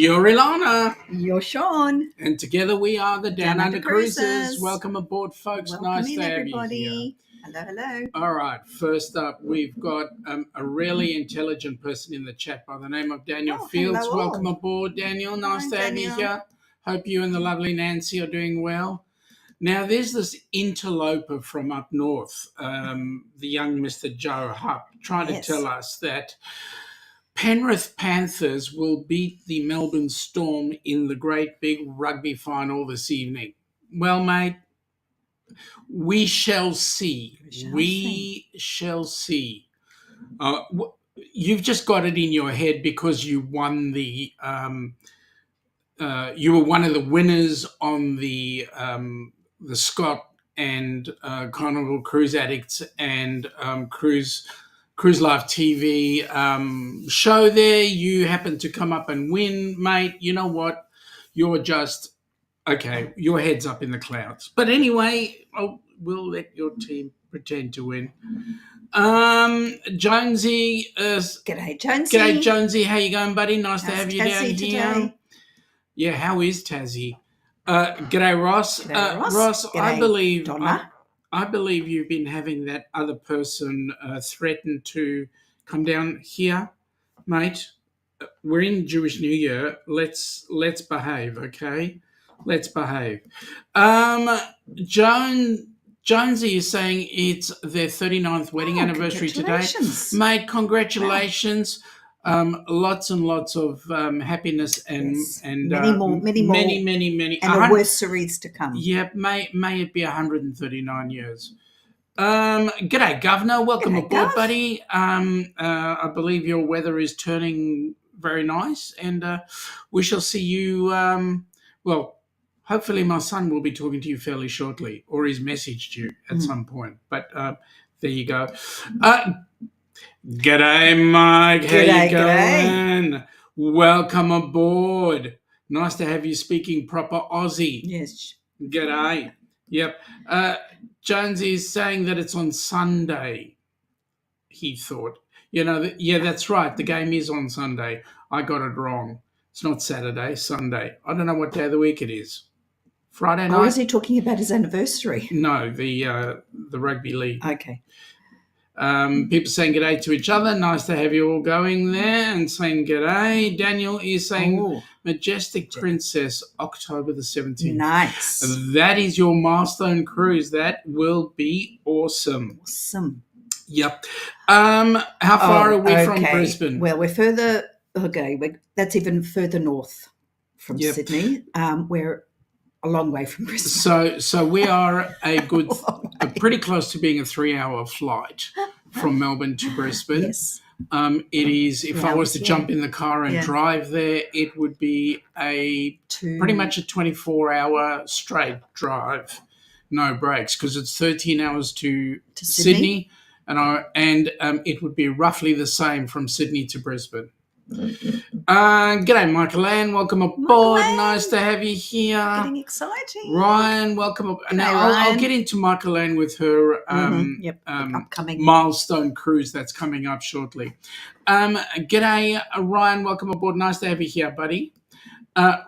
You're Ilana. You're Sean. And together we are the Down Under Cruisers. Welcome aboard, folks. Welcome nice in, to have everybody. you here. Hello. All right. First up, we've got a really intelligent person in the chat by the name of Daniel Fields. Hello. Welcome aboard, Daniel. Nice to have you here. Hope you and the lovely Nancy are doing well. Now, there's this interloper from up north, the young Mr. Joe Hupp, trying to tell us that Penrith Panthers will beat the Melbourne Storm in the great big rugby final this evening. Well, mate, we shall see. We shall see. You've just got it in your head because you won the. You were one of the winners on the Scott and Carnival Cruise Addicts and Cruise Live TV show there. You happen to come up and win, mate. You know what? You're just, okay, your head's up in the clouds. But anyway, we'll let your team pretend to win. Jonesy. G'day, Jonesy. G'day, Jonesy. How you going, buddy? Nice to have you Tassie down here. Today? Yeah, how is Tassie? G'day, Ross. G'day, Ross. Ross, G'day, I believe you've been having that other person threaten to come down here, mate. We're in Jewish New Year. Let's behave, okay? Let's behave. Jonesy is saying it's their 39th wedding anniversary today. Mate, congratulations. Lots and lots of happiness and many more anniversaries to come. Yep, may it be 139 years. G'day, Governor. Welcome aboard, Gov. Buddy. I believe your weather is turning very nice, and we shall see you. Well, hopefully, my son will be talking to you fairly shortly, or he's messaged you at some point. But there you go. G'day, Mike. How you going? G'day. Welcome aboard. Nice to have you speaking proper Aussie. Yes. G'day. Yep. Jones is saying that it's on Sunday, he thought. Yeah, that's right. The game is on Sunday. I got it wrong. It's not Saturday, Sunday. I don't know what day of the week it is. Friday night? Or is he talking about his anniversary? No, the rugby league. Okay. People saying g'day to each other. Nice to have you all going there and saying g'day. Daniel is saying Majestic Princess, October the 17th. Nice. That is your Milestone cruise. That will be awesome. Awesome. Yep. How far are we from Brisbane? Well, we're further. Okay, that's even further north from Sydney. We're a long way from Brisbane. So we are pretty close to being a 3-hour flight from Melbourne to Brisbane. Yes. It is, if I was to jump in the car and drive there, it would be pretty much a 24-hour straight drive, no breaks, because it's 13 hours to Sydney, and it would be roughly the same from Sydney to Brisbane. G'day, Michael Ann. Welcome aboard. Nice to have you here. Getting exciting. Ryan, welcome aboard. Now, I'll get into Michael Ann with her upcoming Milestone cruise that's coming up shortly. G'day, Ryan. Welcome aboard. Nice to have you here, buddy.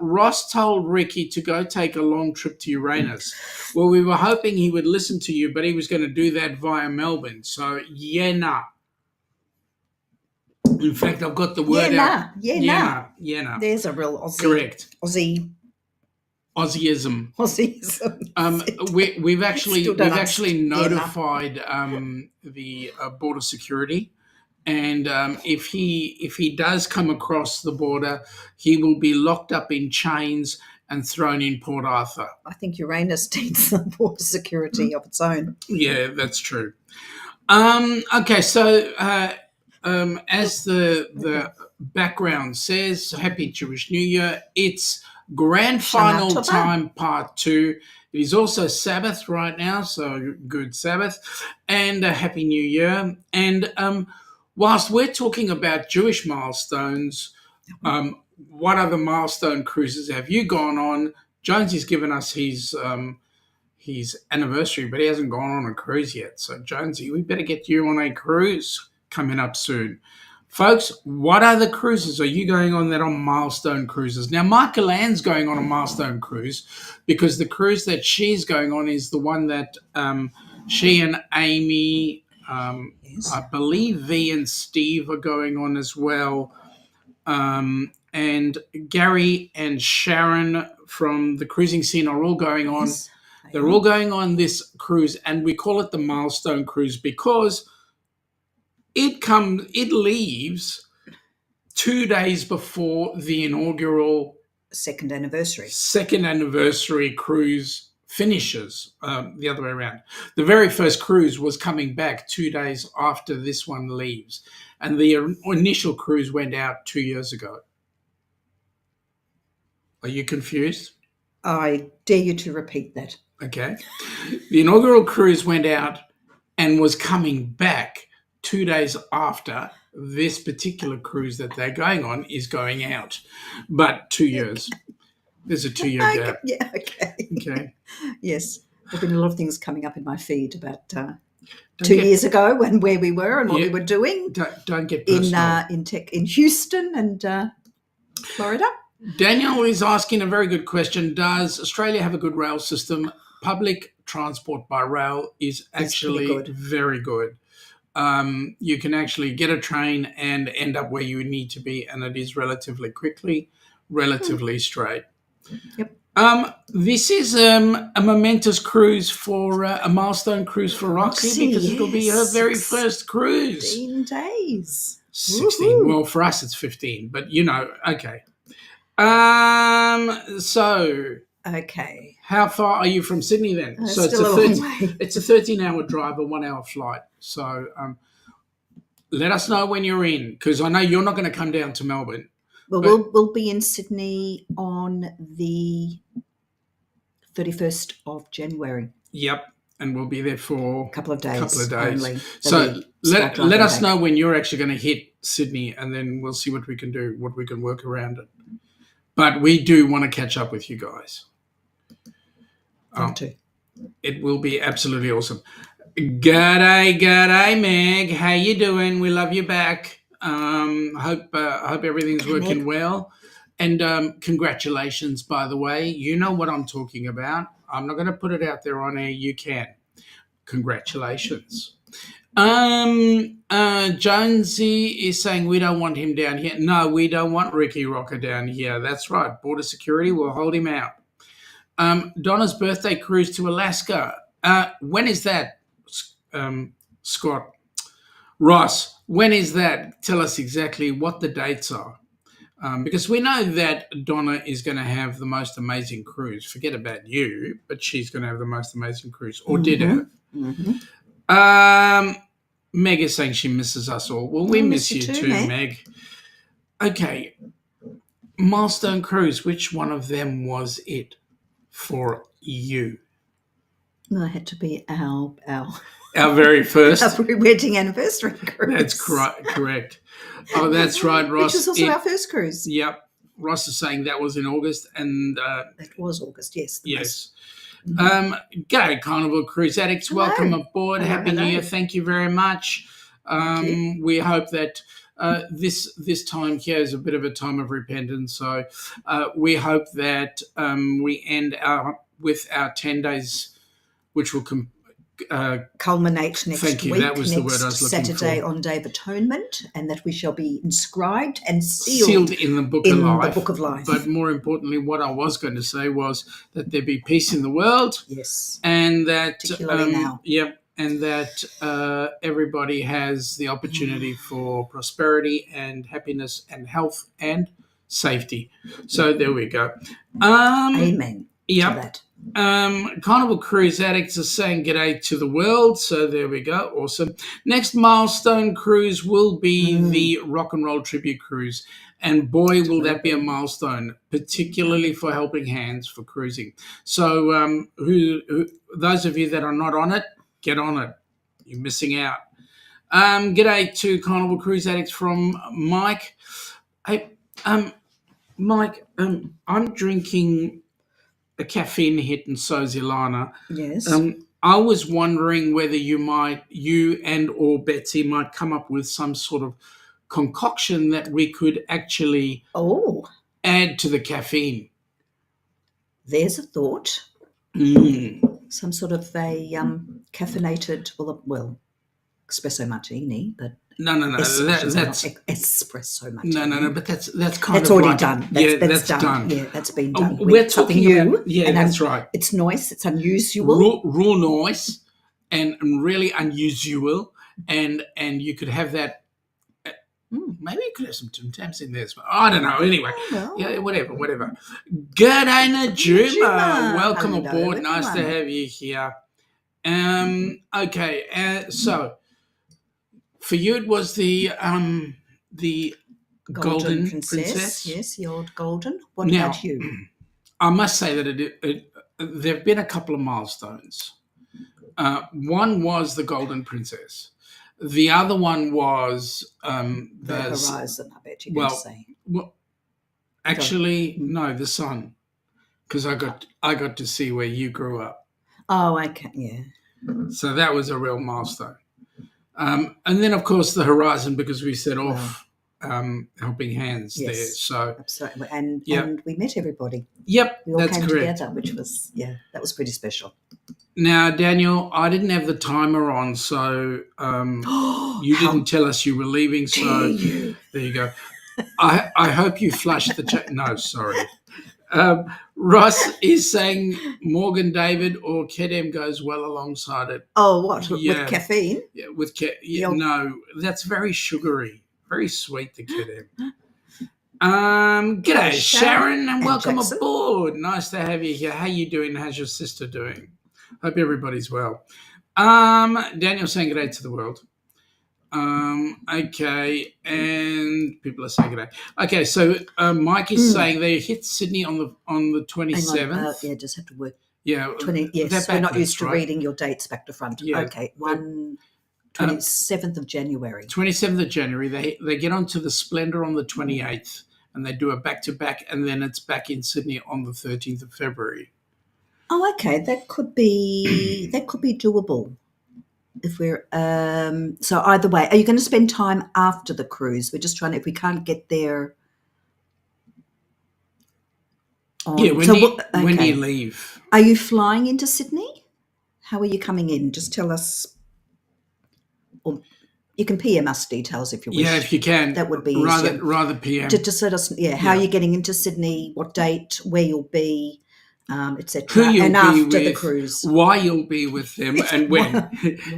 Ross told Ricky to go take a long trip to Uranus. Well, we were hoping he would listen to you, but he was going to do that via Melbourne. So, nah. In fact, I've got the word out. Yeah, nah. There's a real Aussie. Correct. Aussieism. We've actually notified the border security, and if he does come across the border, he will be locked up in chains and thrown in Port Arthur. I think Uranus needs border security of its own. Yeah, that's true. Okay, so. As the background says, Happy Jewish New Year. It's grand final time, part 2. It is also Sabbath right now, so good Sabbath, and a Happy New Year. And whilst we're talking about Jewish milestones, what other milestone cruises have you gone on? Jonesy's given us his anniversary, but he hasn't gone on a cruise yet. So, Jonesy, we better get you on a cruise coming up soon. Folks, what other cruises are you going on that are Milestone cruises? Now, Michael Ann's going on a Milestone cruise because the cruise that she's going on is the one that she and Amy, Yes. I believe V and Steve are going on as well. And Gary and Sharon from the cruising scene are all going on. Yes. They're all going on this cruise, and we call it the Milestone Cruise because it leaves 2 days before the inaugural second anniversary cruise finishes. The other way around. The very first cruise was coming back 2 days after this one leaves, and the initial cruise went out 2 years ago. Are you confused? I dare you to repeat that. Okay. The inaugural cruise went out and was coming back 2 days after this particular cruise that they're going on is going out. But 2 years. There's a 2-year gap. Yeah, okay. Okay. Yes. There have been a lot of things coming up in my feed about 2 years ago and where we were and what we were doing. Don't get personal. In Houston and Florida. Daniel is asking a very good question. Does Australia have a good rail system? Public transport by rail is actually very good. You can actually get a train and end up where you need to be, and it is relatively straight. Yep. This is a momentous cruise for a milestone cruise for Roxy because it'll be her very first cruise. 16 days. 16. Woo-hoo. Well, for us it's 15, but okay. Okay. How far are you from Sydney then? So it's a long way. It's a 13-hour drive, a 1-hour flight. So let us know when you're in, because I know you're not going to come down to Melbourne. Well, we'll be in Sydney on the 31st of January. Yep, and we'll be there for a couple of days. Only. So let us know when you're actually going to hit Sydney, and then we'll see what we can do, what we can work around it. But we do want to catch up with you guys. It will be absolutely awesome. G'day, Meg. How you doing? We love you back. Hope everything's working well. And congratulations, by the way. You know what I'm talking about. I'm not going to put it out there on air. You can. Congratulations. Jonesy is saying we don't want him down here. No, we don't want Ricky Rocker down here. That's right. Border security will hold him out. Donna's birthday cruise to Alaska. When is that, Scott? Ross, when is that? Tell us exactly what the dates are. Because we know that Donna is going to have the most amazing cruise. Forget about you, but she's going to have the most amazing cruise, or did have. Meg is saying she misses us all. Well, we miss you too, Meg. Okay. Milestone cruise, which one of them was it for you? No, it had to be our very first. Our wedding anniversary cruise. That's correct. Oh, that's right, Ross. Which was also our first cruise. Yep. Ross is saying that was in August. And that was August, yes. Yes. G'day, Carnival Cruise Addicts. Hello. Welcome aboard. Hello, Happy New Year. Thank you very much. We hope that this time here is a bit of a time of repentance. So we hope that we end with our 10 days, which will culminate next thank you. week. That was the word I was looking Saturday for. On Day of Atonement, and that we shall be inscribed and sealed in the Book of Life. But more importantly, what I was going to say was that there be peace in the world. Yes. And that particularly now. Yep. And that everybody has the opportunity for prosperity and happiness and health and safety. So there we go. Amen. Yep. To that. Carnival Cruise Addicts are saying g'day to the world. So there we go. Awesome. Next milestone cruise will be the Rock and Roll Tribute Cruise. And boy, will that be a milestone, particularly for Helping Hands for cruising. So those of you that are not on it, get on it. You're missing out. G'day to Carnival Cruise Addicts from Mike. Hey, Mike, I'm drinking a caffeine hit, and so's Ilana. Yes. I was wondering whether you and or Betsy might come up with some sort of concoction that we could actually add to the caffeine. There's a thought. Mm. Some sort of a caffeinated, well, espresso martini, but No. That's espresso martini. No. But that's kind that's of already like, done. That's done. Yeah, that's been done. We're talking new. About, yeah, that's right. It's nice. It's unusual. Real nice and really unusual, and you could have that. Maybe you could have some Tim Tams in there. I don't know. Anyway, yeah, whatever. Good day, Najuma. Welcome aboard. Everyone. Nice to have you here. Okay. So for you, it was the Golden Princess. Yes, the old golden. What about you? I must say that there have been a couple of milestones. One was the Golden Princess. The other one was the horizon. I bet you're going to say. Well, actually, no, the sun, because I got to see where you grew up. Oh, okay, yeah. So that was a real milestone. And then, of course, the horizon, because we set off helping hands there. So absolutely, and we met everybody. Yep, we all that's came correct. Together, which was that was pretty special. Now, Daniel, I didn't have the timer on, so you didn't tell us you were leaving. So there you go. I hope you flushed the chat. No, sorry. Ross is saying Morgan David or Kedem goes well alongside it. Oh, what? Yeah. With caffeine? Yeah, with no, that's very sugary, very sweet, the Kedem. G'day, Sharon, and welcome aboard. Nice to have you here. How you doing? How's your sister doing? Hope everybody's well. Daniel saying g'day to the world. Okay, and people are saying g'day. Okay, so Mike is saying they hit Sydney on the 27th. Yeah, just have to work. Yeah, 20. Yes, we're not used to reading your dates back to front. Yeah, okay, 27th of January. 27th of January. They get onto the Splendor on the 28th, and they do a back-to-back, and then it's back in Sydney on the 13th of February. Oh, okay. That could be doable. If we're so either way, are you going to spend time after the cruise? We're just trying to, if we can't get there. When do you leave? Are you flying into Sydney? How are you coming in? Just tell us. Or you can PM us details if you wish. Yeah, if you can. That would be rather PM. Just let us. Yeah, how you're getting into Sydney, what date, where you'll be. Etc. And after the cruise, why you'll be with them, and when,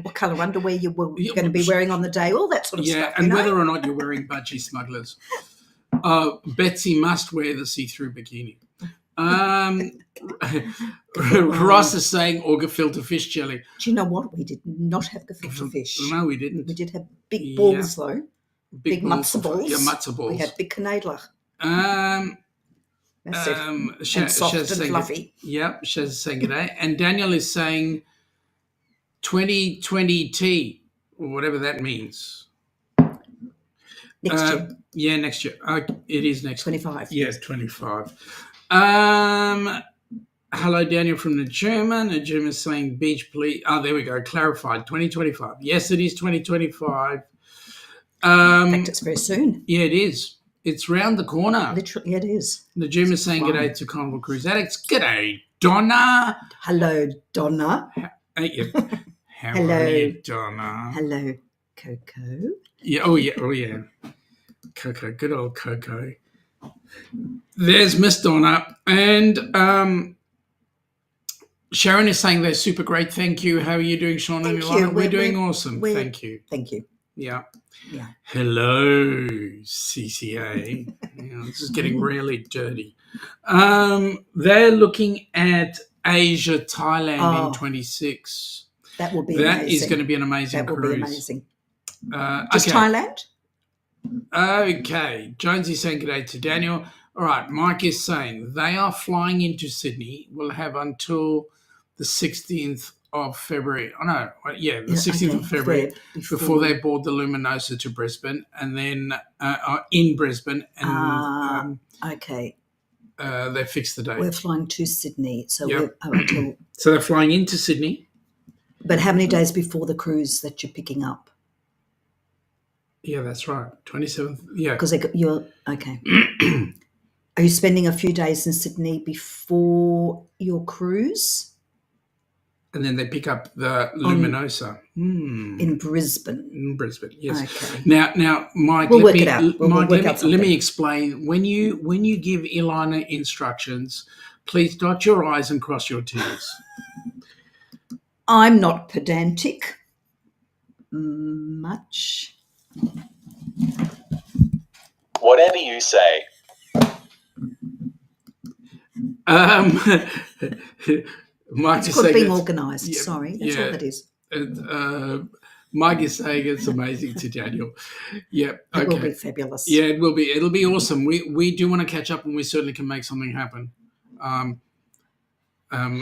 what colour underwear you're going to be wearing on the day, all that sort of stuff. And whether or not you're wearing budgie smugglers. Betsy must wear the see-through bikini. Ross is saying gefilte fish jelly. Do you know what? We did not have gefilte fish. No, we didn't. We did have big balls though. Big matzo balls. Yeah, matzo balls. We had big canadler. Massive and soft and fluffy. Yep, Shaz saying g'day. And Daniel is saying 2020T, or whatever that means. Next year. Yeah, next year. It is next 25. Yes, 25. Hello, Daniel from Najuma. Najuma is saying beach, please. Oh, there we go. Clarified. 2025. Yes, it is 2025. In fact, it's very soon. Yeah, it is. It's round the corner. Literally, it is. Najuma is saying g'day to Carnival Cruise Addicts. G'day, Donna. Hello, Donna. How are you, Donna? Hello, Coco. Yeah. Oh, yeah. Coco. Good old Coco. There's Miss Donna. And Sharon is saying they're super great. Thank you. How are you doing, Sean and Ilana? We're doing awesome. Thank you. Thank you. Yeah. Yeah. Hello, CCA. This is getting really dirty. They're looking at Asia, Thailand in 26. That will be amazing. That is going to be an amazing cruise. That will be amazing. Just Thailand? Okay. Jonesy's saying g'day to Daniel. All right. Mike is saying they are flying into Sydney. We'll have until the 16th of February. Oh, no. Yeah, the 16th of February before they board the Luminosa to Brisbane, and then in Brisbane. And okay. They fixed the date. We're flying to Sydney. So so they're flying into Sydney. But how many days before the cruise that you're picking up? Yeah, that's right. 27th. Yeah. Because you're okay. Are you spending a few days in Sydney before your cruise? And then they pick up the Luminosa. In Brisbane. In Brisbane, yes. Okay. Now, Mike, We'll work it out. Mike, work out let me something. explain. When you give Ilana instructions, please dot your I's and cross your T's. I'm not pedantic much. Whatever you say. Mike It's is called saying being organised. yeah, Sorry, that's all that is. Mike is saying it's amazing to Daniel. Yeah, okay. It will be fabulous. Yeah, it will be. It'll be awesome. We do want to catch up, and we certainly can make something happen.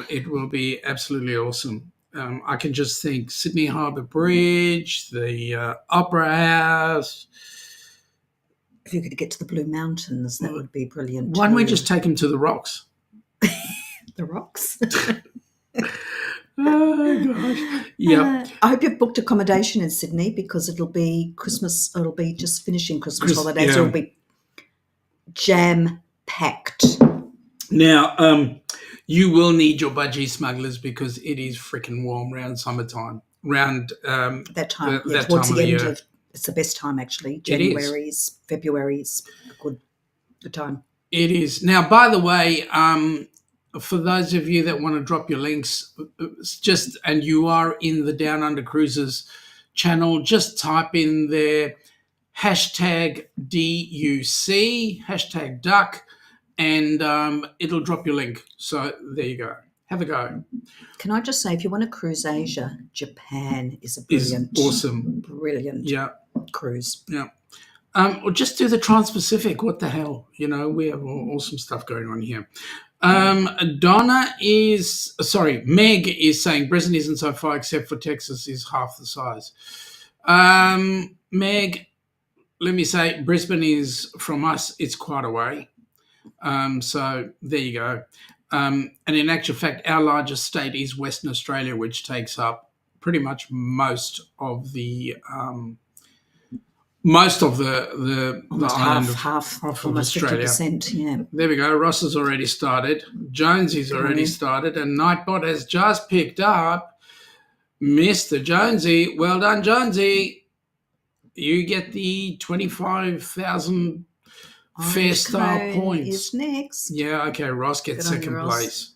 It will be absolutely awesome. I can just think Sydney Harbour Bridge, the Opera House. If you could get to the Blue Mountains, that would be brilliant. Why don't we just take him to the rocks? The rocks? Oh, gosh. Yeah. I hope you've booked accommodation in Sydney because it'll be Christmas. It'll be just finishing Christmas holidays. Yeah. It'll be jam-packed. Now, you will need your budgie smugglers because it is freaking warm around summertime. That time, that towards time the of the end year. of it's the best time actually. It is. January's, February's a good time. It is. Now, by the way, for those of you that want to drop your links, and you are in the Down Under Cruises channel, just type in there hashtag DUC, hashtag duck, and it'll drop your link. So there you go. Have a go. Can I just say, if you want to cruise Asia, Japan is a awesome. brilliant cruise. Yeah. Or just do the Trans-Pacific. What the hell? We have awesome stuff going on here. Meg is saying Brisbane isn't so far except for Texas is half the size. Meg, let me say Brisbane is, from us, it's quite a way. So there you go. And in actual fact, our largest state is Western Australia, which takes up pretty much most of the island half of almost Australia. 50%. Yeah. There we go. Ross has already started. Jonesy's already started, and Nightbot has just picked up. Mr. Jonesy, well done, Jonesy. You get the 25,000 Fair Star points. Is next. Yeah, okay. Ross gets second place.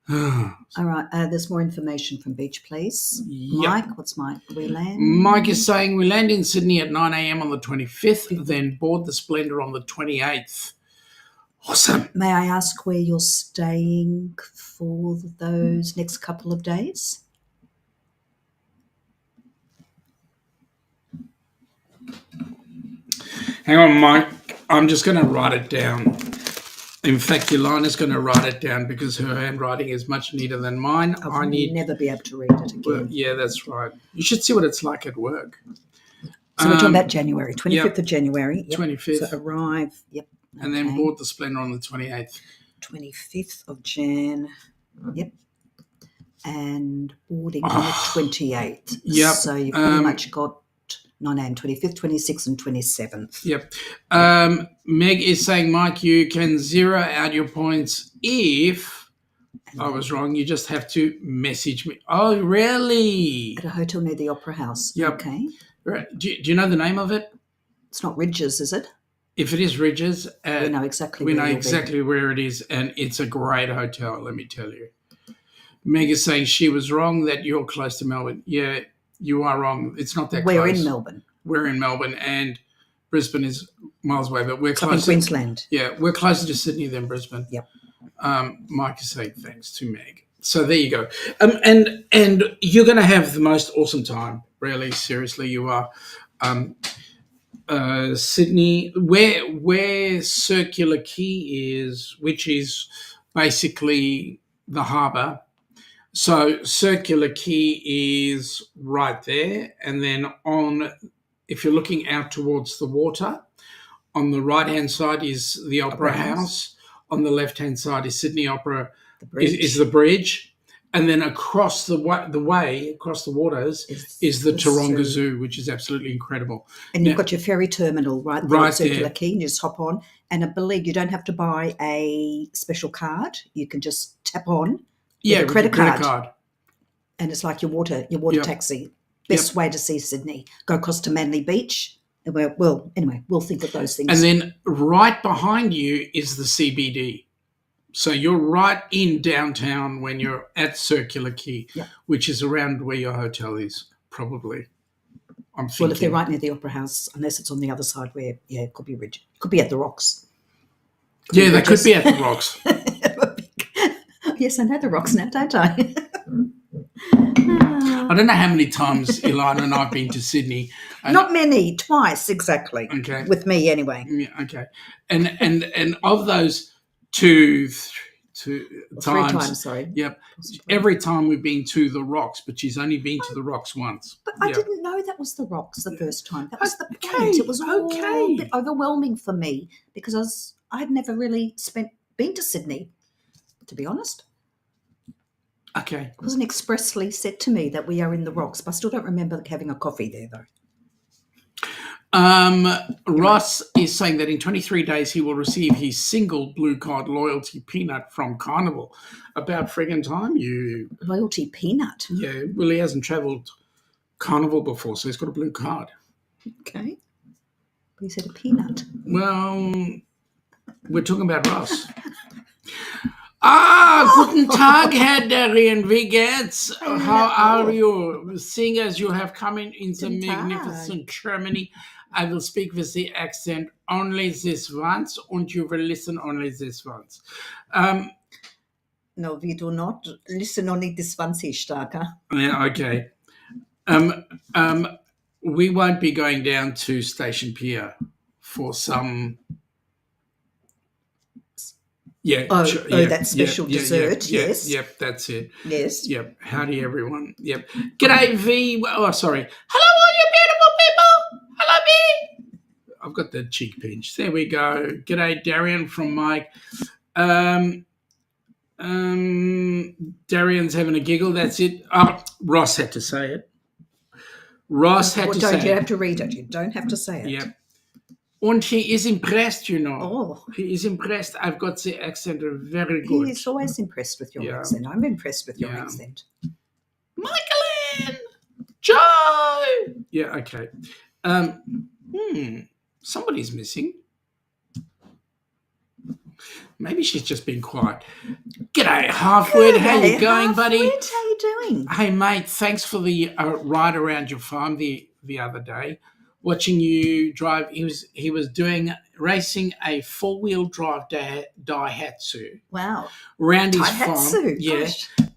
All right. There's more information from Beach Place. Yep. Mike, what's Mike? We land? Mike is saying we land in Sydney at 9 a.m. on the 25th, then board the Splendor on the 28th. Awesome. May I ask where you're staying for those next couple of days? Hang on, Mike. I'm just going to write it down. In fact, Yolana's going to write it down because her handwriting is much neater than mine. I'll never be able to read it again. Well, yeah, that's right. You should see what it's like at work. So we're talking about January, 25th of January. Yep. 25th. So arrive, And then board the Splendor on the 28th. 25th of Jan, and boarding on the 28th. Yep. So you've pretty much got 9 a.m., 25th, 26th and 27th. Yep. Meg is saying, Mike, you can zero out your points if I was wrong. You just have to message me. Oh, really? At a hotel near the Opera House. Yep. Okay. Right. Do you know the name of it? It's not Ridges, is it? If it is Ridges, we know exactly where it is, and it's a great hotel, let me tell you. Meg is saying she was wrong that you're close to Melbourne. Yeah, you are wrong. It's not that close. We're in Melbourne. We're in Melbourne, and Brisbane is miles away, but we're close. In Queensland. Yeah, we're closer to Sydney than Brisbane. Yep. Mike is saying thanks to Meg. So there you go. And you're going to have the most awesome time. Really, seriously, you are. Sydney, where Circular Quay is, which is basically the harbour. So Circular Quay is right there, and then if you're looking out towards the water, on the right-hand side is the Opera House. On the left-hand side is Sydney Opera, is the bridge. And then across the way, across the waters, is the Taronga Zoo, which is absolutely incredible. And you've got your ferry terminal right there Right at Circular there. Quay, and you just hop on. And I believe you don't have to buy a special card. You can just tap on with a credit card. And it's like your water Yep. taxi. Best way to see Sydney. Go across to Manly Beach. And we'll think of those things. And then right behind you is the CBD. So you're right in downtown when you're at Circular Quay, which is around where your hotel is, probably. I'm thinking. Well, if they're right near the Opera House, unless it's on the other side where, it could be rigid. Could be at the Rocks. They could be at the Rocks. Yes, I know the Rocks now, don't I? I don't know how many times Ilana and I've been to Sydney. Not many, twice exactly. Okay. With me anyway. Yeah, okay. And of those three times, sorry. Yep. Every time we've been to the Rocks, but she's only been to the Rocks once. But I didn't know that was the Rocks the first time. That was the point. It was all a bit overwhelming for me because I had never really been to Sydney, to be honest. Okay. It wasn't expressly said to me that we are in the Rocks, but I still don't remember having a coffee there though. Ross is saying that in 23 days he will receive his single blue card loyalty peanut from Carnival. About friggin' time, you... Loyalty peanut? Yeah, well, he hasn't travelled Carnival before, so he's got a blue card. Okay. But you said a peanut. Well, we're talking about Ross. Guten Tag, Herr Darien. Wie geht's? How are you? Seeing as you have come in the magnificent Germany, I will speak with the accent only this once, and you will listen only this once. No, we do not listen only this once, Starker. Yeah, okay. We won't be going down to Station Pier for some... Yeah. That special dessert, yes. Yep, that's it. Yes. Yep. Howdy, everyone. Yep. G'day, V. Oh, sorry. Hello, all you beautiful people. Hello, V. I've got the cheek pinch. There we go. G'day, Darian from Mike. Darian's having a giggle. That's it. Oh, Ross had to say it. Don't you have to read it? You don't have to say it. Yep. And he is impressed, you know. Oh. He is impressed. I've got the accent very good. He's always impressed with your accent. I'm impressed with your accent. Michael, Joe. Yeah, okay. Somebody's missing. Maybe she's just been quiet. G'day, Halfwit. How you going, buddy? Halfwit, how you doing? Hey, mate, thanks for the ride around your farm the other day. Watching you drive, he was racing a 4-wheel drive Daihatsu. Wow. Around his farm. Yeah.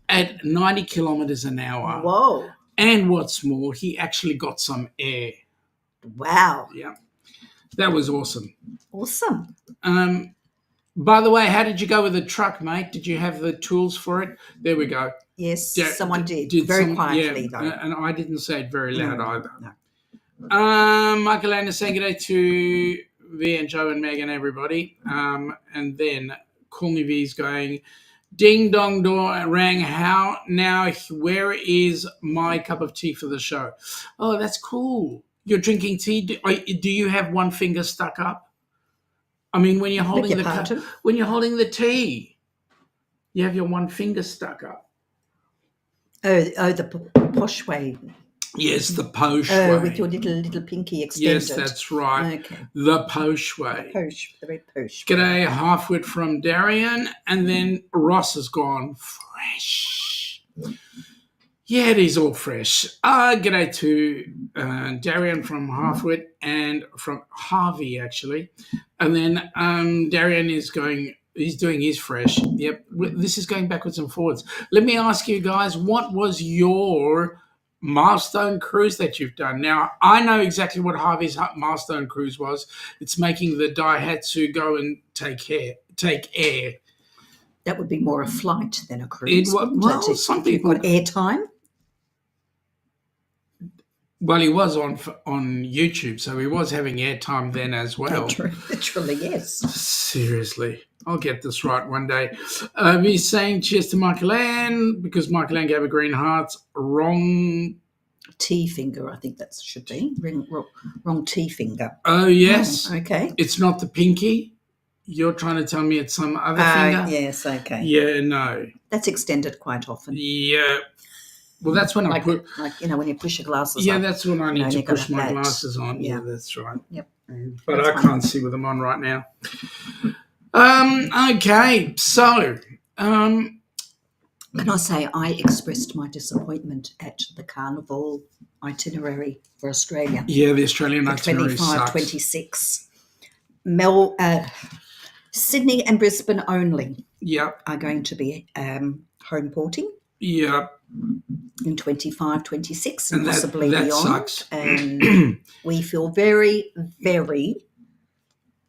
At 90 kilometres an hour. Whoa. And what's more, he actually got some air. Wow. Yeah. That was awesome. Awesome. By the way, how did you go with the truck, mate? Did you have the tools for it? There we go. Yes, someone did. Very quietly, though. And I didn't say it very loud either. No. Michael Anna saying good day to V and Joe and Meg and everybody. And then Call Me V's going, ding dong door rang. How now? Where is my cup of tea for the show? Oh, that's cool. You're drinking tea. Do you have one finger stuck up? I mean, when you're holding the tea, you have your one finger stuck up. Oh, the posh way. Yes, the posh way. Oh, with your little pinky extended. Yes, that's right. Okay. The posh way. Posh, the very posh. G'day, Halfwit from Darien. And then Ross has gone fresh. Yeah, it is all fresh. G'day to Darian from Halfwit and from Harvey, actually. And then Darian is he's doing his fresh. Yep, this is going backwards and forwards. Let me ask you guys, what was your milestone cruise that you've done? Now, I know exactly what Harvey's milestone cruise was. It's making the Daihatsu go and take air. That would be more a flight than a cruise. Some people got airtime. Well, he was on YouTube, so he was having airtime then as well. Literally, yes. Seriously. I'll get this right one day. He's saying cheers to Michael Ann because Michael Ann gave a green heart. Wrong. T finger, I think that should be. Wrong T finger. Oh, yes. Oh, okay. It's not the pinky. You're trying to tell me it's some other finger? Yes, okay. Yeah, no. That's extended quite often. Yeah. Well, that's when I put... when you push your glasses Yeah, up. that's when I need to push my glasses on. Yeah. Yeah, that's right. Yep. But That's I can't see with them on right now. Okay, so... Can I say I expressed my disappointment at the carnival itinerary for Australia. Yeah, the Australian itinerary 25, sucks. 26. Sydney and Brisbane only are going to be home porting. Yep. In 25, 26 and that possibly beyond. Sucks. And we feel very, very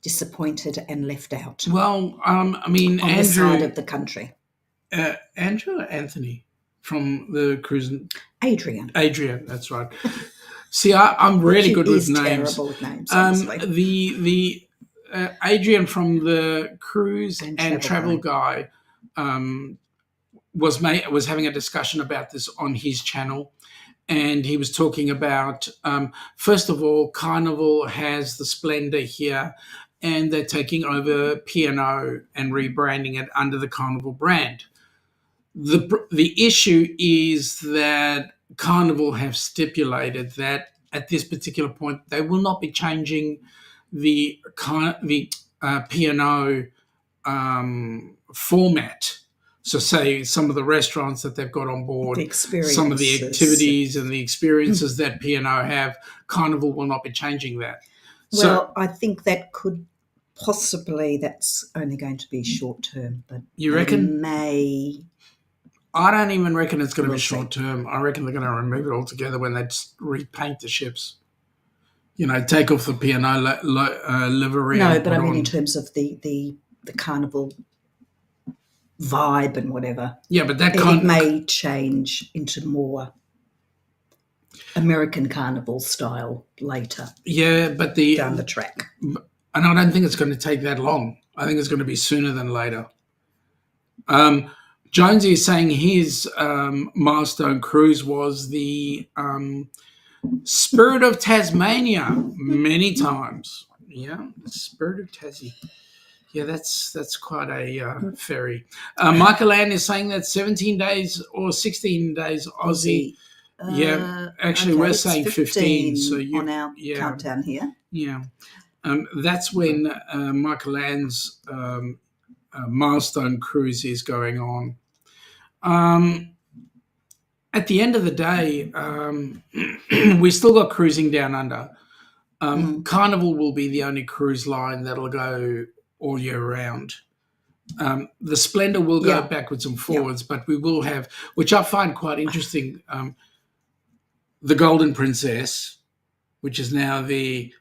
disappointed and left out. Well, I mean, on Andrew... the side of the country. Andrew or Anthony from the cruise? Adrian, that's right. See, I'm really good with names. Terrible with names, honestly. The Adrian from the cruise and travel guy was having a discussion about this on his channel, and he was talking about first of all, Carnival has the Splendor here, and they're taking over P&O and rebranding it under the Carnival brand. The issue is that Carnival have stipulated that at this particular point they will not be changing the P&O format. So say some of the restaurants that they've got on board, some of the activities and the experiences that P&O have, Carnival will not be changing that. Well, I think that could possibly, that's only going to be short term. But you reckon? I don't even reckon it's going to be short term. I reckon they're going to remove it altogether when they just repaint the ships. You know, take off the P&O livery. No, but I mean in terms of the Carnival vibe and whatever. Yeah, but that it may change into more American Carnival style later. Yeah, but down the track. And I don't think it's going to take that long. I think it's going to be sooner than later. Jonesy is saying his Milestone cruise was the Spirit of Tasmania many times. Yeah, Spirit of Tassie. Yeah, that's quite a ferry. Michael Ann is saying that 17 days or 16 days Aussie. Actually, we're saying 15. So on our countdown here. Yeah, that's when Michael Ann's Milestone cruise is going on. At the end of the day, we still got cruising down under. Carnival will be the only cruise line that'll go all year round. The Splendor will go backwards and forwards, but we will have, which I find quite interesting, the Golden Princess, which is now the...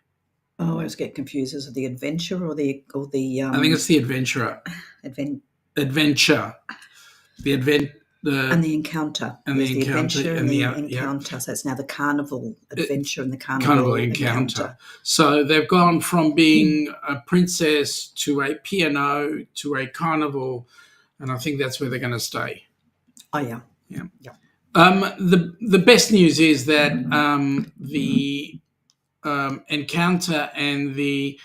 I always get confused. Is it the Adventure or the I think it's the Adventurer. Adventure. And the Encounter. And the Adventure and the Encounter. Yeah. So it's now the Carnival Adventure and the Carnival Encounter. So they've gone from being a princess to a P&O to a Carnival, and I think that's where they're going to stay. Oh, yeah. Yeah. The best news is that the Encounter and the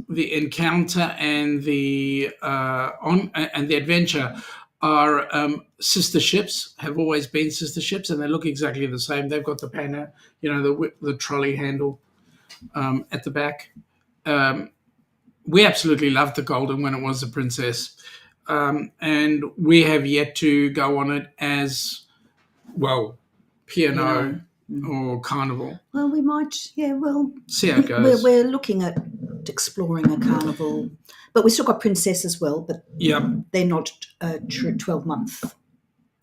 Encounter and the Adventure are sister ships, have always been sister ships, and they look exactly the same. They've got the panna, the trolley handle at the back. We absolutely loved the Golden when it was the Princess, and we have yet to go on it as well, P&O or Carnival. Well, we might, see how it goes. We're looking at exploring a Carnival, but we still got Princess as well, but they're not true 12-month.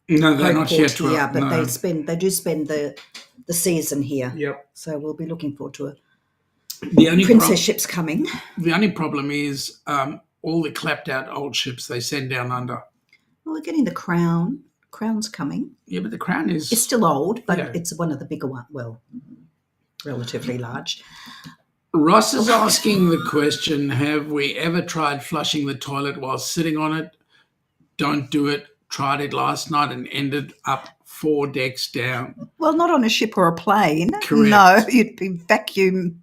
No, they're not here 12. Yeah, but they do spend the season here. Yep. So we'll be looking forward to the only Princess ships coming. The only problem is all the clapped out old ships they send down under. Well, we're getting the Crown. Crown's coming. Yeah, but the Crown is... It's still old, but it's one of the bigger ones. Well, relatively large. Ross is asking the question, have we ever tried flushing the toilet while sitting on it? Don't do it. Tried it last night and ended up 4 decks down. Well, not on a ship or a plane. Correct. No, you'd be vacuum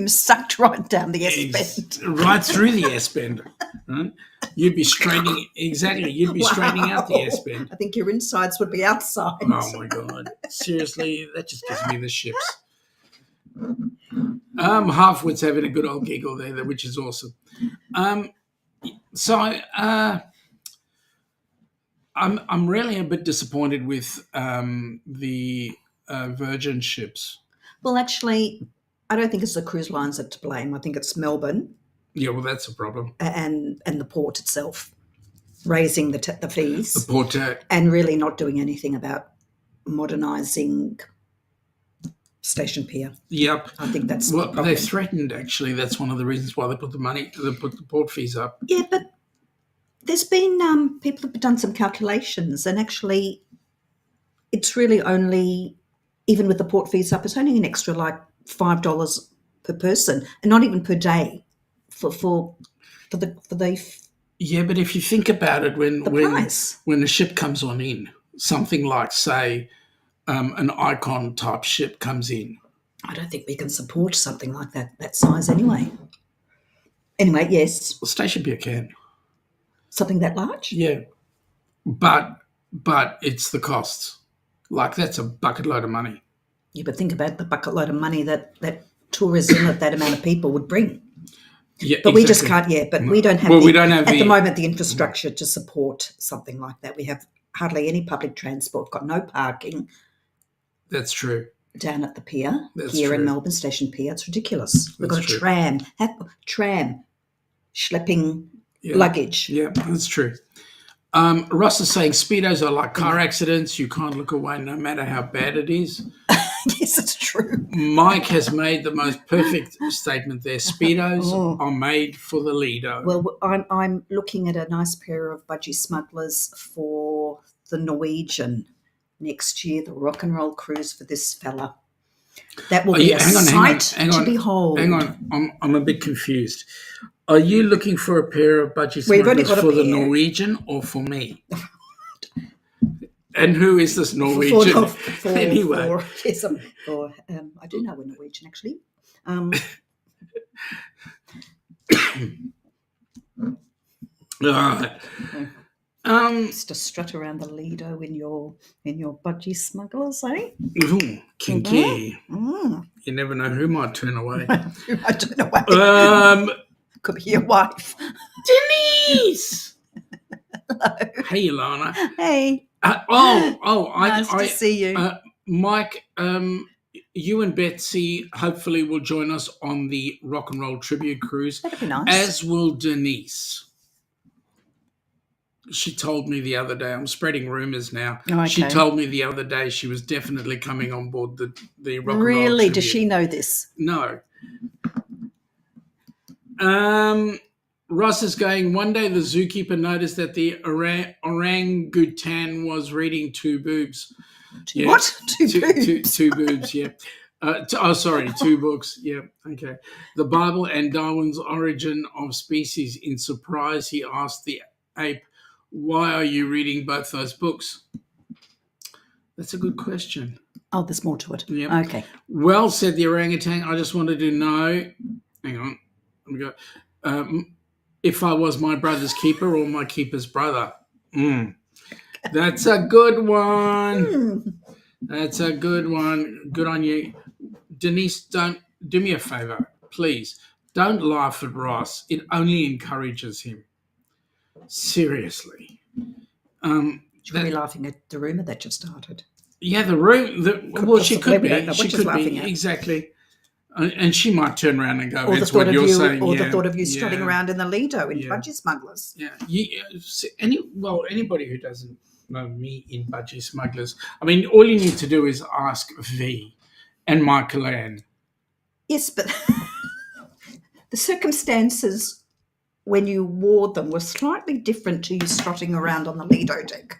sucked right down the S-bend. Right through the S-bend. Right? You'd be straightening, exactly, you'd be straightening out the S-bend. I think your insides would be outside. Oh, my God. Seriously, that just gives me the ships. Halfwood's having a good old giggle there, which is awesome. I'm really a bit disappointed with the Virgin ships. Well, actually, I don't think it's the cruise lines that are to blame. I think it's Melbourne. Yeah, well, that's a problem. And the port itself raising the fees. The port and really not doing anything about modernising Station Pier. Yep. I think that's well, the problem. They threatened, actually. That's one of the reasons why they put the port fees up. Yeah, but there's been people have done some calculations, and actually it's really only, even with the port fees up, it's only an extra like $5 per person, and not even per day for the Yeah, but if you think about it, price. when a ship comes on in, something like, say, an Icon type ship comes in. I don't think we can support something like that size anyway. Anyway, yes. Well, Station Pier can. Something that large? Yeah. But it's the costs. Like, that's a bucket load of money. Yeah, but think about the bucket load of money that tourism of that amount of people would bring. Yeah, but exactly. we just can't yet. But we don't have. We don't have at the moment the infrastructure to support something like that. We have hardly any public transport. Got no parking. That's true. Down at the pier That's here true. in Melbourne Station Pier, it's ridiculous. We've got a true. tram schlepping luggage. Yeah, that's true. Ross is saying Speedos are like car accidents. You can't look away no matter how bad it is. Yes, it's true. Mike has made the most perfect statement there. Speedos are made for the Lido. Well, I'm looking at a nice pair of budgie smugglers for the Norwegian next year, the rock and roll cruise for this fella. That will be a sight to behold. Hang on, I'm a bit confused. Are you looking for a pair of budgie smugglers for the Norwegian or for me? And who is this Norwegian? Anyway. Yes, I do know a Norwegian, actually. Just to strut around the Lido in your budgie smugglers, eh? Ooh, kinky. Mm-hmm. You never know who might turn away. I don't know. Could be your wife. Denise! Hello. Hey, Ilana. Hey. Nice to see you. Mike, you and Betsy hopefully will join us on the Rock and Roll Tribute Cruise. That'd be nice. As will Denise. She told me the other day, I'm spreading rumours now. Oh, okay. She told me the other day she was definitely coming on board the Rock and Roll Really? Tribute. Does she know this? No. Ross is going, one day the zookeeper noticed that the orangutan was reading two boobs. What? Two boobs? Two boobs, yeah. Two books, yeah, okay. The Bible and Darwin's Origin of Species. In surprise, he asked the ape, why are you reading both those books? That's a good question. Oh, there's more to it. Yeah. Okay. Well, said the orangutan, I just wanted to know, hang on, let me go. If I was my brother's keeper or my keeper's brother. That's a good one. That's a good one. Good on you. Denise, don't do me a favor, please. Don't laugh at Ross. It only encourages him. Seriously. Should be laughing at the rumour that just started. Yeah, the room. She could be. She could be. Exactly. And she might turn around and go, or that's what you're saying. Or the thought of you strutting around in the Lido in budgie smugglers. Yeah. Anybody who doesn't know me in budgie smugglers, I mean, all you need to do is ask V and Michael Ann. Yes, but the circumstances when you wore them were slightly different to you strutting around on the Lido deck.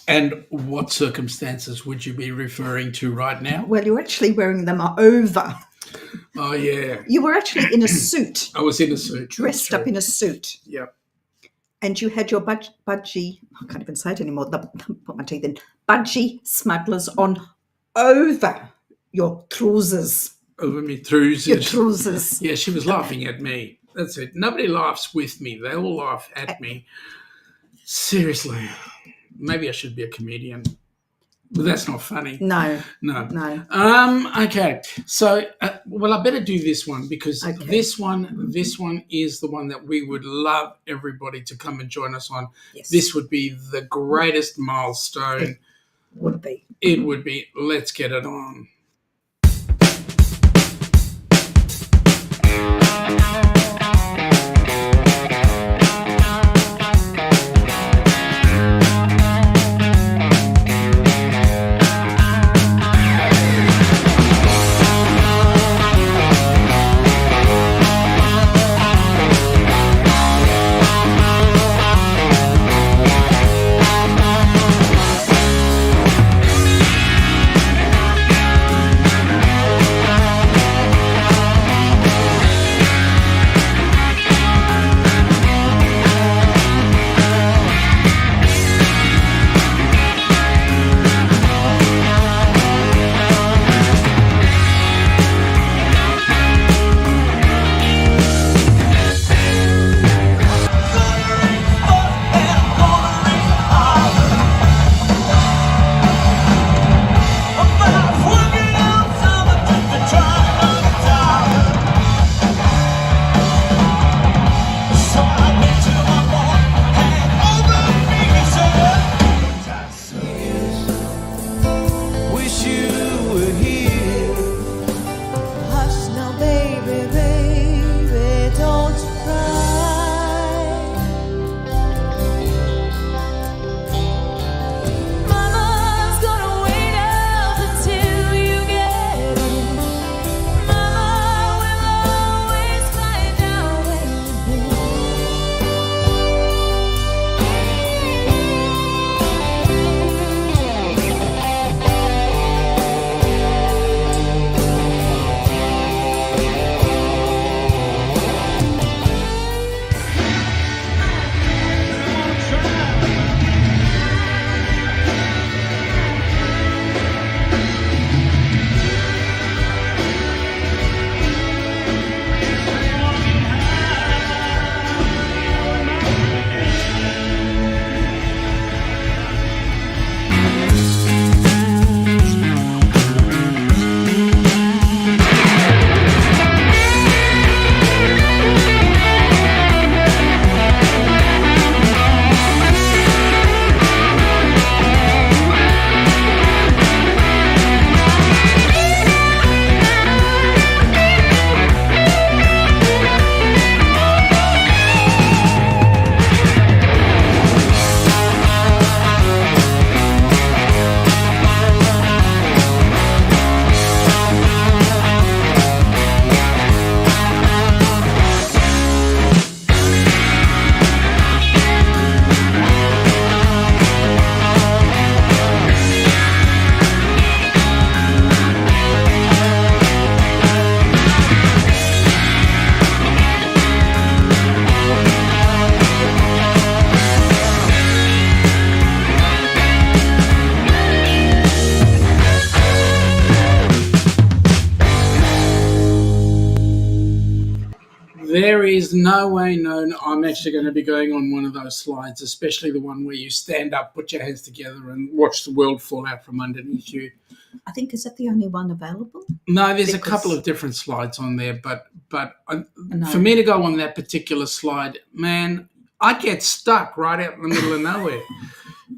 And what circumstances would you be referring to right now? Well, you're actually wearing them over. Oh, yeah. You were actually in a suit, I was in a suit. dressed up in a suit. Yep. And you had your budgie, I can't even say it anymore, put my teeth in, budgie smugglers on over your trousers. Over me trousers. Your trousers. Yeah, she was laughing at me. That's it. Nobody laughs with me. They all laugh at me. Seriously. Maybe I should be a comedian. But that's not funny. No. No. Okay. So, well, I better do this one because this one is the one that we would love everybody to come and join us on. Yes. This would be the greatest milestone. It would be. It would be. Let's get it on. There is no way known I'm actually going to be going on one of those slides, especially the one where you stand up, put your hands together and watch the world fall out from underneath you. I think, is that the only one available? No, there's a couple of different slides on there, but for me to go on that particular slide, man, I'd get stuck right out in the middle of nowhere.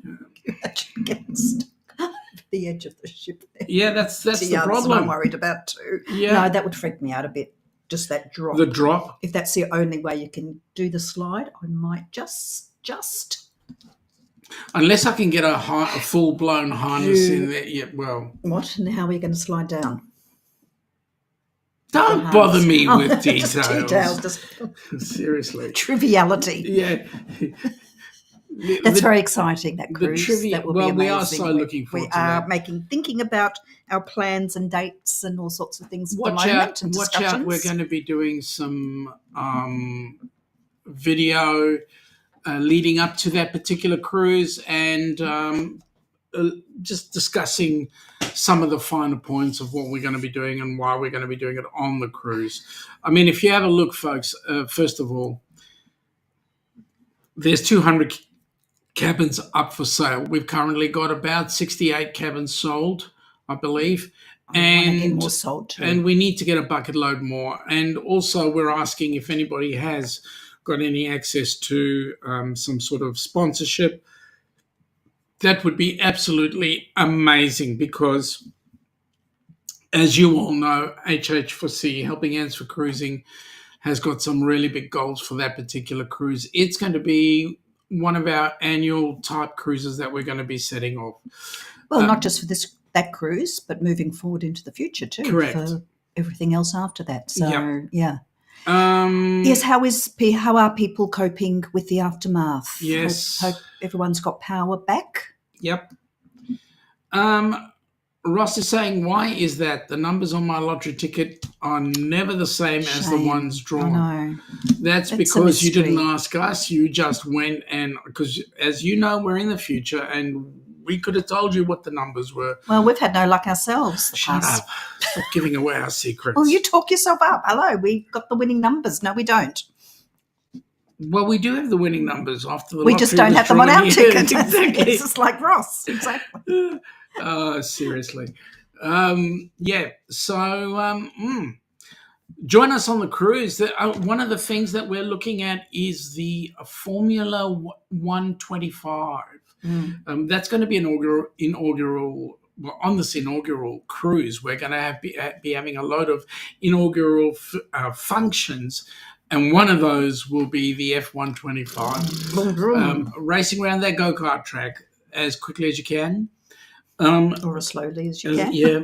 You actually get stuck at the edge of the ship there. Yeah, that's the problem. I'm worried about too. Yeah. No, that would freak me out a bit. Just that drop. The drop. If that's the only way you can do the slide, I might just. Unless I can get a full-blown harness in there. Yeah, well. What? And how are you going to slide down? Don't bother me with details. Just details. Seriously. Triviality. Yeah. That's very exciting, that the cruise. trivia. That will Well, be we amazing. are so looking forward we to are that. thinking about our plans and dates and all sorts of things at Watch the moment out! and Watch discussions. out! We're going to be doing some video leading up to that particular cruise, and just discussing some of the finer points of what we're going to be doing and why we're going to be doing it on the cruise. I mean, if you have a look, folks, first of all, there's 200 cabins up for sale. We've currently got about 68 cabins sold, I believe. I want to get more sold too. And we need to get a bucket load more. And also we're asking if anybody has got any access to some sort of sponsorship. That would be absolutely amazing because, as you all know, HH4C, Helping Hands for Cruising, has got some really big goals for that particular cruise. It's going to be one of our annual type cruises that we're going to be setting off. Well, not just for that cruise, but moving forward into the future too. Correct. For everything else after that. So, Yep. yeah. Yes, how are people coping with the aftermath? Yes. Hope everyone's got power back. Yep. Ross is saying, why is that? The numbers on my lottery ticket are never the same as the ones drawn. I know. That's because you didn't ask us. You just went and, because as you know, we're in the future and we could have told you what the numbers were. Well, we've had no luck ourselves. Shut up. Stop giving away our secrets. Well, you talk yourself up. Hello, we got the winning numbers. No, we don't. Well, we do have the winning numbers after the We just don't have them on our ticket. Exactly. It's just like Ross. Exactly. Seriously. Yeah. So join us on the cruise. One of the things that we're looking at is the Formula 125. That's going to be inaugural. Well, on this inaugural cruise, we're going to be having a load of inaugural functions. And one of those will be the F125, racing around that go-kart track as quickly as you can. Or as slowly as you can. Yeah.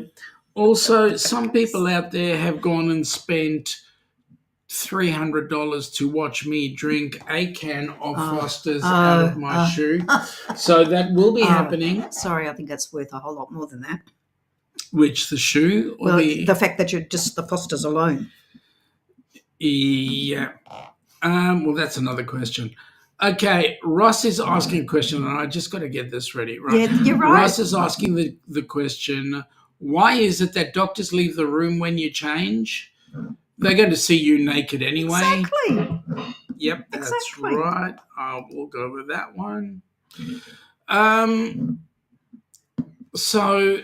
Also, some people out there have gone and spent $300 to watch me drink a can of Foster's out of my shoe. So that will be happening. Sorry, I think that's worth a whole lot more than that. Which, the shoe? Or the fact that you're just the Fosters alone. Yeah. Well, that's another question. Okay, Ross is asking a question, and I just got to get this ready. Right? Yeah, you're right. Ross is asking the question, why is it that doctors leave the room when you change? They're going to see you naked anyway. Exactly. Yep, that's Exactly. right. We'll go with that one. So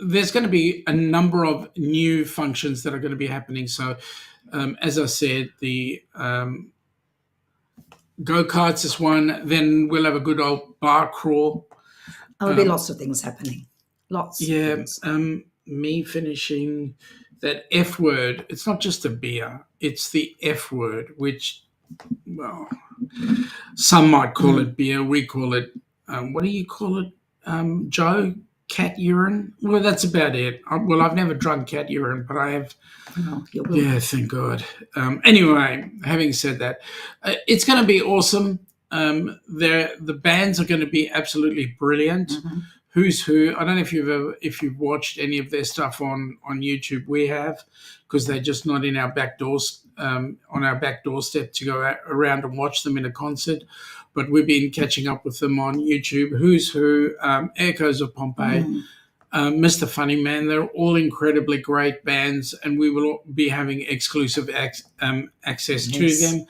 there's going to be a number of new functions that are going to be happening. So as I said, the go-karts is one. Then we'll have a good old bar crawl. There'll be lots of things happening. Lots. Yeah. Of things. Me finishing that F word. It's not just a beer. It's the F word, which, well, some might call it beer. We call it, what do you call it, Joe? Cat urine? Well, that's about it. Well, I've never drunk cat urine, but I have. Oh, you will. Yeah, thank God. Anyway, having said that, it's going to be awesome. The bands are going to be absolutely brilliant. Mm-hmm. Who's Who? I don't know if you've watched any of their stuff on YouTube. We have, because they're just not in our back doors on our back doorstep to go around and watch them in a concert. But we've been catching up with them on YouTube. Who's Who? Echoes of Pompeii. Mr. Funny Man, they're all incredibly great bands, and we will be having exclusive access to them.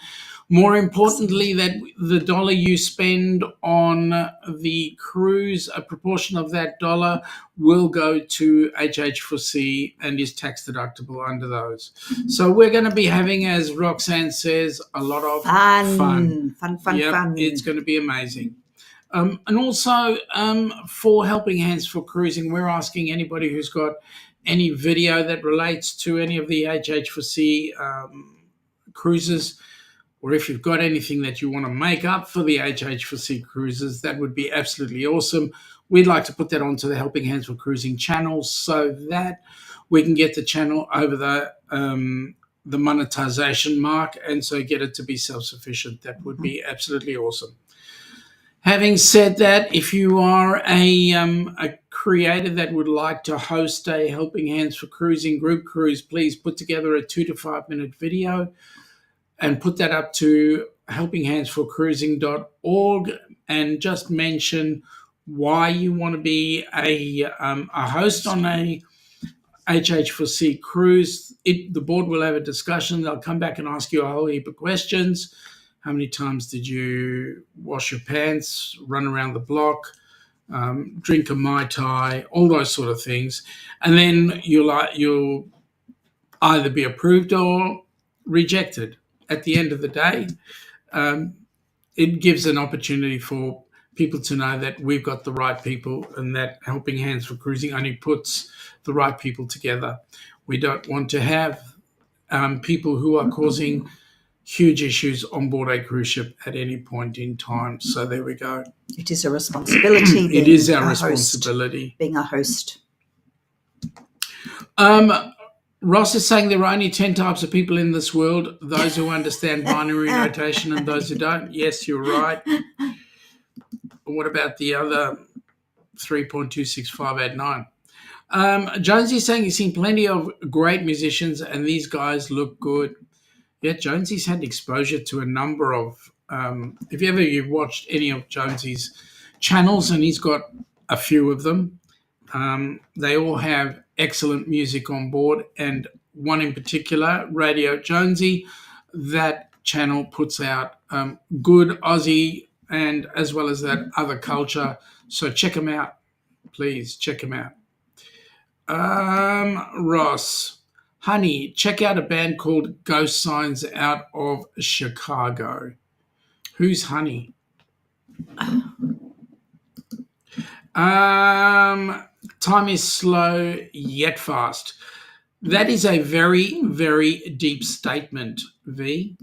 More importantly, that the dollar you spend on the cruise, a proportion of that dollar will go to HH4C and is tax deductible under those. So we're going to be having, as Roxanne says, a lot of fun. Fun. It's going to be amazing. And also for Helping Hands for Cruising, we're asking anybody who's got any video that relates to any of the HH4C cruises, or if you've got anything that you want to make up for the HH4C cruises, that would be absolutely awesome. We'd like to put that onto the Helping Hands for Cruising channel so that we can get the channel over the monetization mark and so get it to be self-sufficient. That would be absolutely awesome. Having said that, if you are a creator that would like to host a Helping Hands for Cruising group cruise, please put together a 2 to 5 minute video and put that up to helpinghandsforcruising.org and just mention why you want to be a host on a HH4C cruise. The board will have a discussion. They'll come back and ask you a whole heap of questions. How many times did you wash your pants, run around the block, drink a Mai Tai, all those sort of things. And then you'll either be approved or rejected. At the end of the day, it gives an opportunity for people to know that we've got the right people and that Helping Hands for Cruising only puts the right people together. We don't want to have people who are causing huge issues on board a cruise ship at any point in time. So there we go. It is a responsibility. It is our responsibility. Being a host. Ross is saying there are only 10 types of people in this world, those who understand binary notation and those who don't. Yes, you're right. What about the other 3.26589? Jonesy's saying he's seen plenty of great musicians and these guys look good. Yeah, Jonesy's had exposure to a number of, if you've watched any of Jonesy's channels, and he's got a few of them, they all have excellent music on board, and one in particular, Radio Jonesy, that channel puts out good Aussie and as well as that other culture. So check them out. Please check them out. Ross. Honey, check out a band called Ghost Signs out of Chicago. Who's Honey? Time is slow yet fast. That is a very, very deep statement, V.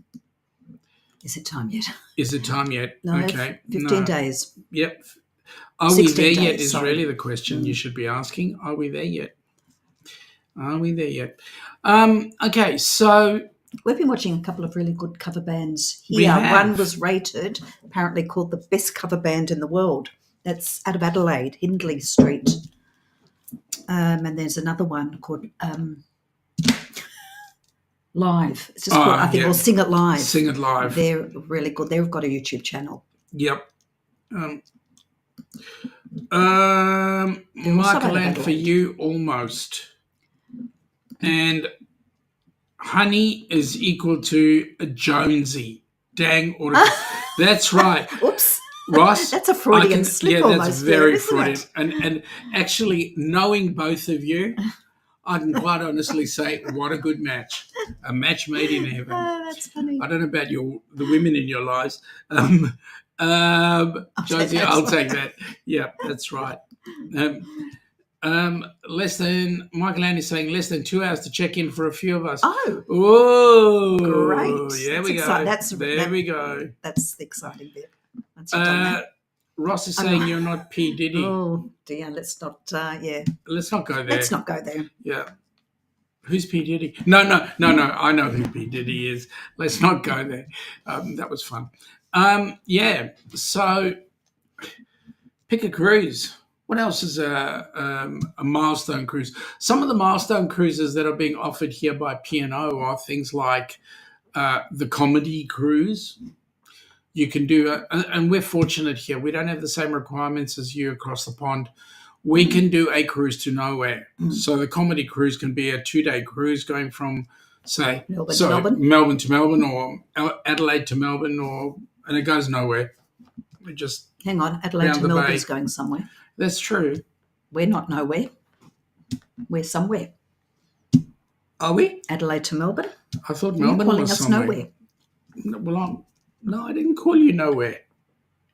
Is it time yet? Is it time yet? No, okay. 15 days. Yep. Are we there days, yet is sorry. really the question you should be asking. Are we there yet? Are we there yet? Okay, so we've been watching a couple of really good cover bands We here. have. One was rated, apparently called the best cover band in the world. That's out of Adelaide, Hindley Street. And there's another one called Live. It's just called, I think, yeah. or Sing It Live. Sing It Live. They're really good. They've got a YouTube channel. Yep. also Michael, and Adelaide. for you, almost. And Honey is equal to a Jonesy. Dang. That's right. Oops. Ross. That's a Freudian slip yeah, almost. that's very there, isn't Freudian. it? And actually, knowing both of you, I can quite honestly say, what a good match. A match made in heaven. Oh, that's funny. I don't know about the women in your lives. Josie, I'll take that. Yeah, that's right. Michael Ann is saying less than 2 hours to check in for a few of us. Oh, great! There we go. There we go. That's the exciting bit. Once you've done that. Ross is saying you're not P Diddy. Oh dear, let's not. Let's not go there. Let's not go there. Yeah. Who's P Diddy? No. I know who P Diddy is. Let's not go there. That was fun. Yeah. So, pick a cruise. What else is a milestone cruise? Some of the milestone cruises that are being offered here by P&O are things like the comedy cruise. You can do, and we're fortunate here. We don't have the same requirements as you across the pond. We can do a cruise to nowhere. So the comedy cruise can be a 2-day cruise going from, say, Melbourne to Melbourne, or Adelaide to Melbourne, and it goes nowhere. We just hang on. Adelaide to Melbourne is going somewhere. That's true. We're not nowhere. We're somewhere. Are we? Adelaide to Melbourne. I thought Melbourne was somewhere. Nowhere. No, I didn't call you nowhere.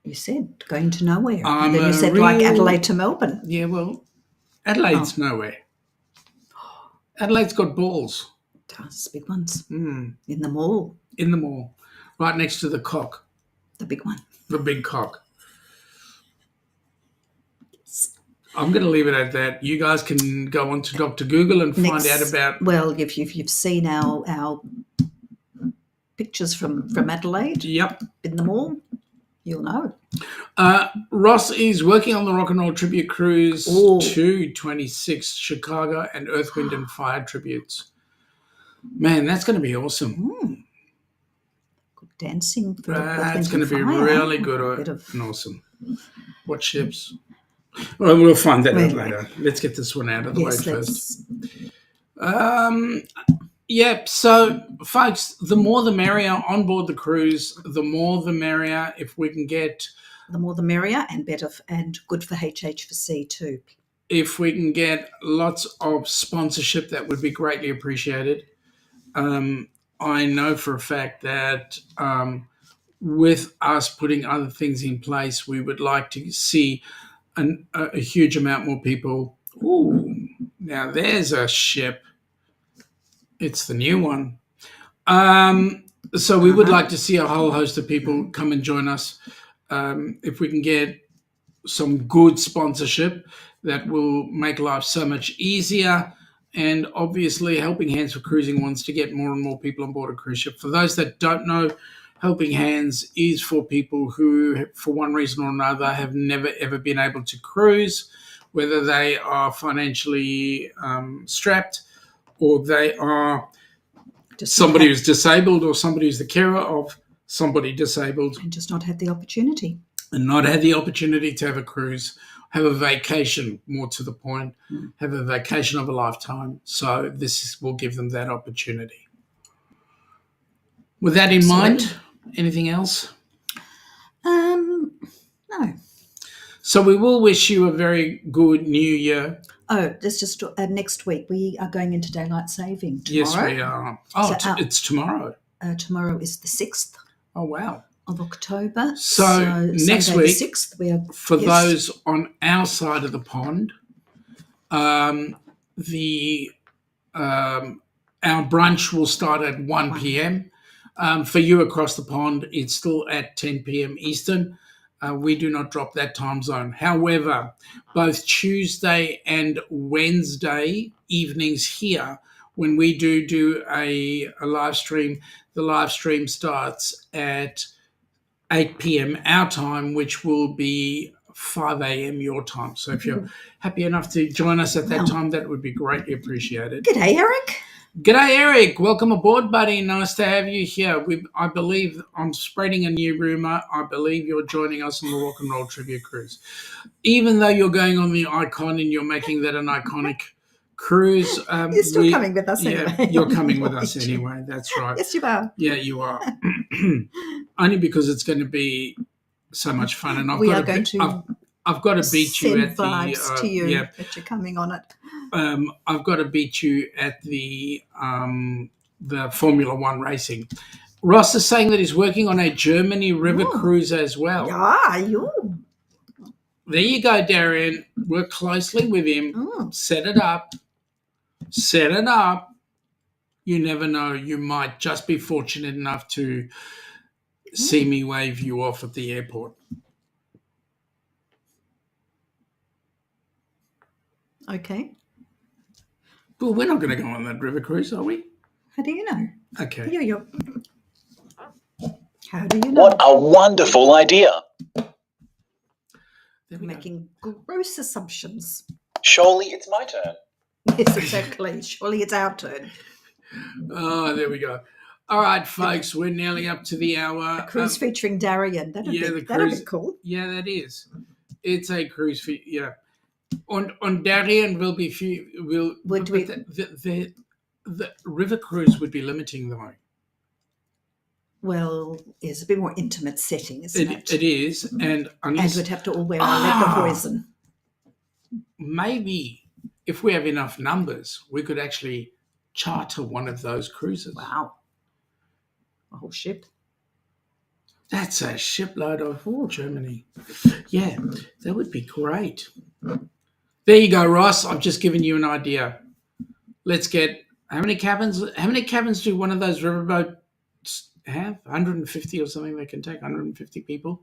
You said going to nowhere. And then you said like Adelaide to Melbourne. Yeah, well, Adelaide's nowhere. Adelaide's got balls. It does, big ones. In the mall. In the mall. Right next to the cock. The big one. The big cock. I'm going to leave it at that. You guys can go on to Dr. Google and find out about... Well, if you've seen our pictures from Adelaide in the mall, you'll know. Ross is working on the Rock and Roll Tribute Cruise Ooh. to 26 Chicago and Earth, Wind and Fire tributes. Man, that's going to be awesome. Good dancing for That's going to be Fire. really good Bit of- and awesome. What ships? Well, we'll find that out Anyway. later. Let's get this one out of the way Yes, first. Yep. So, folks, the more the merrier on board the cruise. The more the merrier. If we can get, the more the merrier, and better and good for HH4C too. if we can get lots of sponsorship, that would be greatly appreciated. I know for a fact that with us putting other things in place, we would like to see a huge amount more people. Ooh, now there's a ship. It's the new one. So we would like to see a whole host of people come and join us. If we can get some good sponsorship, that will make life so much easier. And obviously, Helping Hands for Cruising wants to get more and more people on board a cruise ship. For those that don't know, Helping Hands is for people who, for one reason or another, have never ever been able to cruise, whether they are financially strapped, or they are somebody who's disabled, or somebody who's the carer of somebody disabled, and just not had the opportunity. And not had the opportunity to have a cruise, have a vacation, more to the point, have a vacation of a lifetime. So this will give them that opportunity. With that in mind, anything else? No. So we will wish you a very good New Year. Oh, this just next week we are going into daylight saving tomorrow. Yes, we are. Oh, So, it's tomorrow. Tomorrow is the 6th Oh, wow. of October. So next Sunday week, the 6th, we are, for those on our side of the pond, our brunch will start at 1 p.m. For you across the pond, it's still at 10 p.m. Eastern. We do not drop that time zone. However, both Tuesday and Wednesday evenings here, when we do a live stream, the live stream starts at 8 p.m. our time, which will be 5 a.m. your time. So if you're happy enough to join us at that time, that would be greatly appreciated. G'day, Eric. G'day, Eric. Welcome aboard, buddy. Nice to have you here. I believe I'm spreading a new rumor. I believe you're joining us on the Rock and Roll Trivia Cruise. Even though you're going on the Icon and you're making that an iconic cruise. You're still coming with us yeah, anyway. You're coming with us anyway. That's right. Yes, you are. Yeah, you are. Only because it's going to be so much fun. And I've got to beat you at the vibes to you that you're coming on it. I've got to beat you at the Formula One racing. Ross is saying that he's working on a Germany river cruise as well. Yeah, you. There you go, Darian. Work closely with him. Set it up. Set it up. You never know. You might just be fortunate enough to see me wave you off at the airport. Okay. Well, we're not going to go on that river cruise, are we? How do you know? Okay. You're. How do you know? What a wonderful idea. You're making gross assumptions. Surely it's my turn. Yes, exactly. Surely it's our turn. Oh, there we go. All right, folks, we're nearly up to the hour. A cruise featuring Darian. That'd be cool. Yeah, that is. It's a cruise. Yeah. On Darien will be the river cruise would be limiting though. Well, it's a bit more intimate setting, isn't it? It is, and we'd have to all wear our leather poison. Maybe if we have enough numbers, we could actually charter one of those cruises. Wow, a whole ship. That's a shipload of Germany. Yeah, that would be great. There you go, Ross. I've just given you an idea. Let's get how many cabins? How many cabins do one of those riverboats have? 150 or something. They can take 150 people.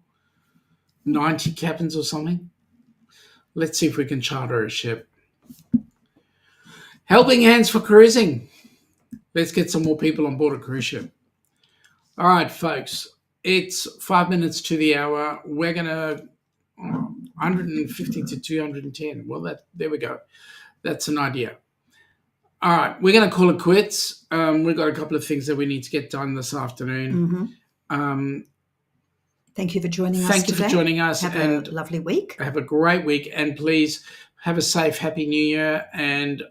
90 cabins or something. Let's see if we can charter a ship. Helping Hands for Cruising. Let's get some more people on board a cruise ship. All right, folks. It's 5 minutes to the hour. We're going to 150 to 210. Well, there we go. That's an idea. All right, we're going to call it quits. We've got a couple of things that we need to get done this afternoon. Thank you for joining us Thank you today. for joining us. Have and a lovely week. Have a great week. And please have a safe, happy New Year. And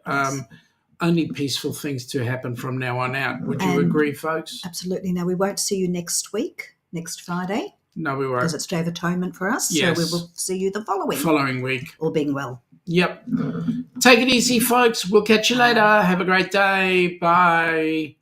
only peaceful things to happen from now on out. Would you agree, folks? Absolutely. Now, we won't see you next week, next Friday. No, we won't. Because it's Day of Atonement for us. Yes. So we will see you the following week. All being well. Yep. Take it easy, folks. We'll catch you later. Have a great day. Bye.